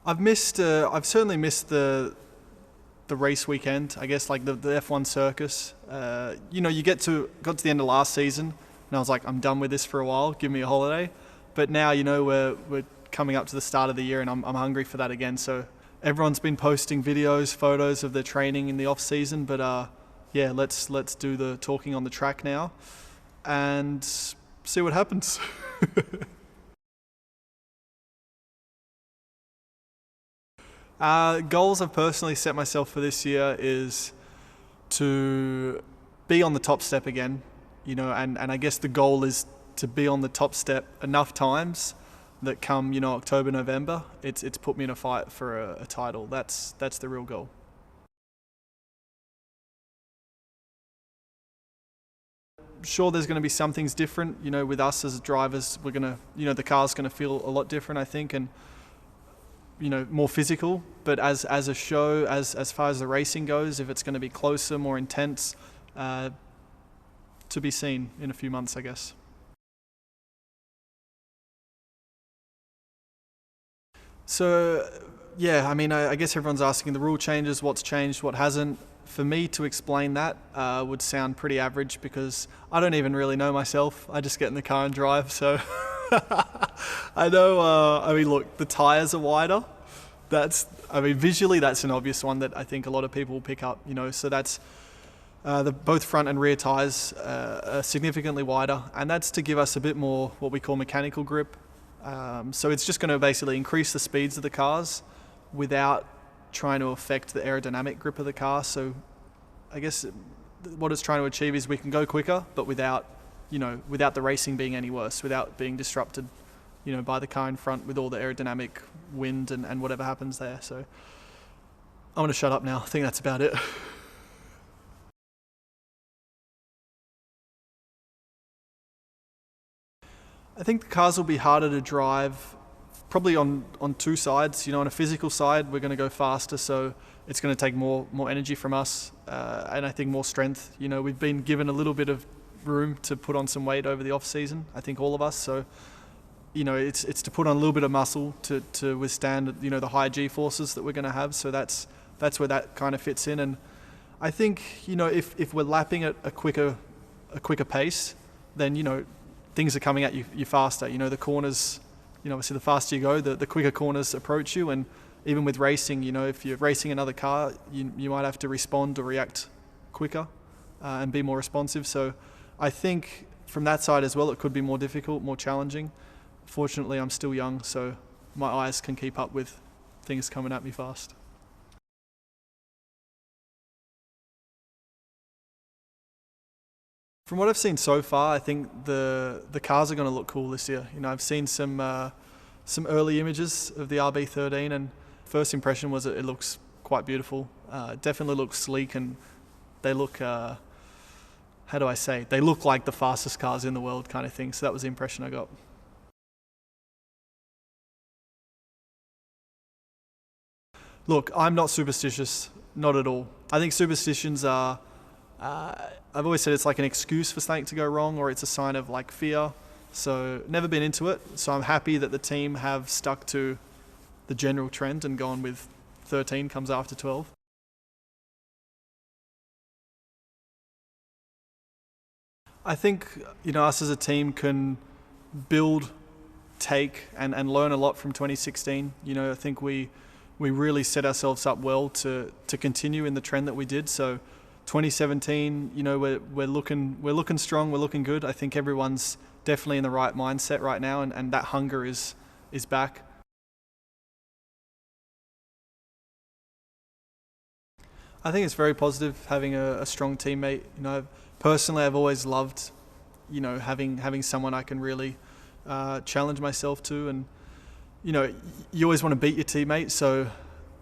I've certainly missed the race weekend. I guess like the F1 circus. You got to the end of last season, and I was like, I'm done with this for a while. Give me a holiday. But now we're coming up to the start of the year, and I'm hungry for that again. So everyone's been posting videos, photos of their training in the off season. But yeah, let's do the talking on the track now, and see what happens. Goals I've personally set myself for this year is to be on the top step again, and I guess the goal is to be on the top step enough times that come, October, November, it's put me in a fight for a title. That's the real goal. Sure, there's going to be some things different, with us as drivers. We're going to, the car's going to feel a lot different, I think, and more physical, but as a show, as far as the racing goes, if it's going to be closer, more intense, to be seen in a few months, I guess. So, yeah, I guess everyone's asking the rule changes, what's changed, what hasn't. For me to explain that would sound pretty average because I don't even really know myself. I just get in the car and drive, so I know, look, the tyres are wider. Visually that's an obvious one that I think a lot of people will pick up, so that's both front and rear tyres are significantly wider, and that's to give us a bit more what we call mechanical grip. So it's just going to basically increase the speeds of the cars without trying to affect the aerodynamic grip of the car. So I guess what it's trying to achieve is we can go quicker, but without the racing being any worse, without being disrupted, by the car in front with all the aerodynamic wind and whatever happens there. So I'm going to shut up now. I think that's about it. I think the cars will be harder to drive probably on two sides. On a physical side, we're going to go faster, so it's going to take more energy from us, and I think more strength. We've been given a little bit of room to put on some weight over the off season, I think all of us. So it's to put on a little bit of muscle to withstand the high G forces that we're going to have. So that's where that kind of fits in. And I think if we're lapping at a quicker pace, then things are coming at you faster. The corners, obviously the faster you go, the quicker corners approach you. And even with racing, if you're racing another car, you might have to respond or react quicker and be more responsive. So I think from that side as well, it could be more difficult, more challenging. Fortunately, I'm still young, so my eyes can keep up with things coming at me fast. From what I've seen so far, I think the cars are going to look cool this year. I've seen some early images of the RB13, and first impression was it looks quite beautiful. Definitely looks sleek, and they look, how do I say? They look like the fastest cars in the world kind of thing. So that was the impression I got. Look, I'm not superstitious, not at all. I think superstitions are, I've always said it's like an excuse for something to go wrong, or it's a sign of like fear. So never been into it. So I'm happy that the team have stuck to the general trend and gone with 13 comes after 12. I think, us as a team can build, take, and learn a lot from 2016. I think we really set ourselves up well to continue in the trend that we did. So 2017, we're looking strong, we're looking good. I think everyone's definitely in the right mindset right now, and that hunger is back. I think it's very positive having a strong teammate. Personally, I've always loved, having someone I can really challenge myself to, and you always want to beat your teammate. So,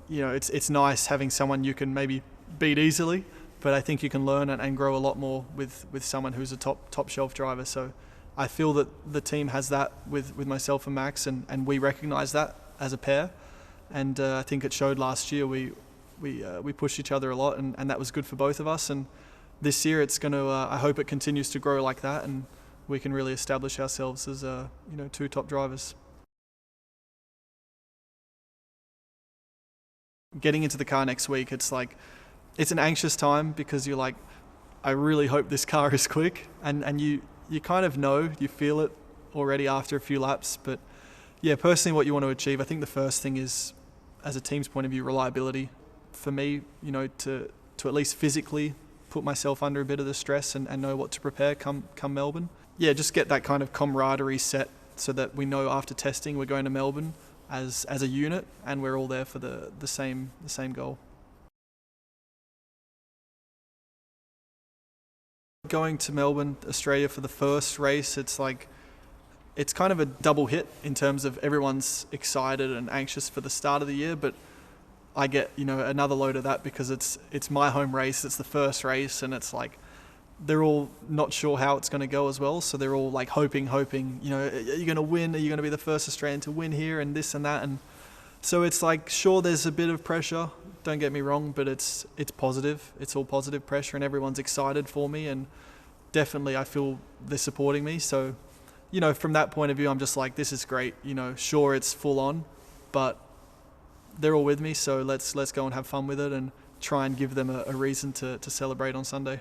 it's nice having someone you can maybe beat easily, but I think you can learn and grow a lot more with someone who's a top shelf driver. So, I feel that the team has that with myself and Max, and we recognise that as a pair, and I think it showed last year. We pushed each other a lot, and that was good for both of us. And this year, it's going to. I hope it continues to grow like that, and we can really establish ourselves as two top drivers. getting into the car next week, it's like, it's an anxious time because you're like, I really hope this car is quick, and you kind of know, you feel it already after a few laps. But yeah, personally what you want to achieve, I think the first thing is, as a team's point of view, reliability. For me, to at least physically put myself under a bit of the stress and know what to prepare come Melbourne. Yeah, just get that kind of camaraderie set so that we know after testing we're going to Melbourne as a unit and we're all there for the same goal. Going to Melbourne, Australia for the first race, it's kind of a double hit in terms of everyone's excited and anxious for the start of the year, but I get, another load of that because it's my home race, it's the first race, and it's like they're all not sure how it's going to go as well, so they're all like hoping, are you going to win? Are you going to be the first Australian to win here and this and that? And so it's like, sure, there's a bit of pressure, don't get me wrong, but it's positive. It's all positive pressure and everyone's excited for me, and definitely I feel they're supporting me. So, from that point of view, I'm just like, this is great. Sure, it's full on, but they're all with me, so let's go and have fun with it and try and give them a reason to celebrate on Sunday.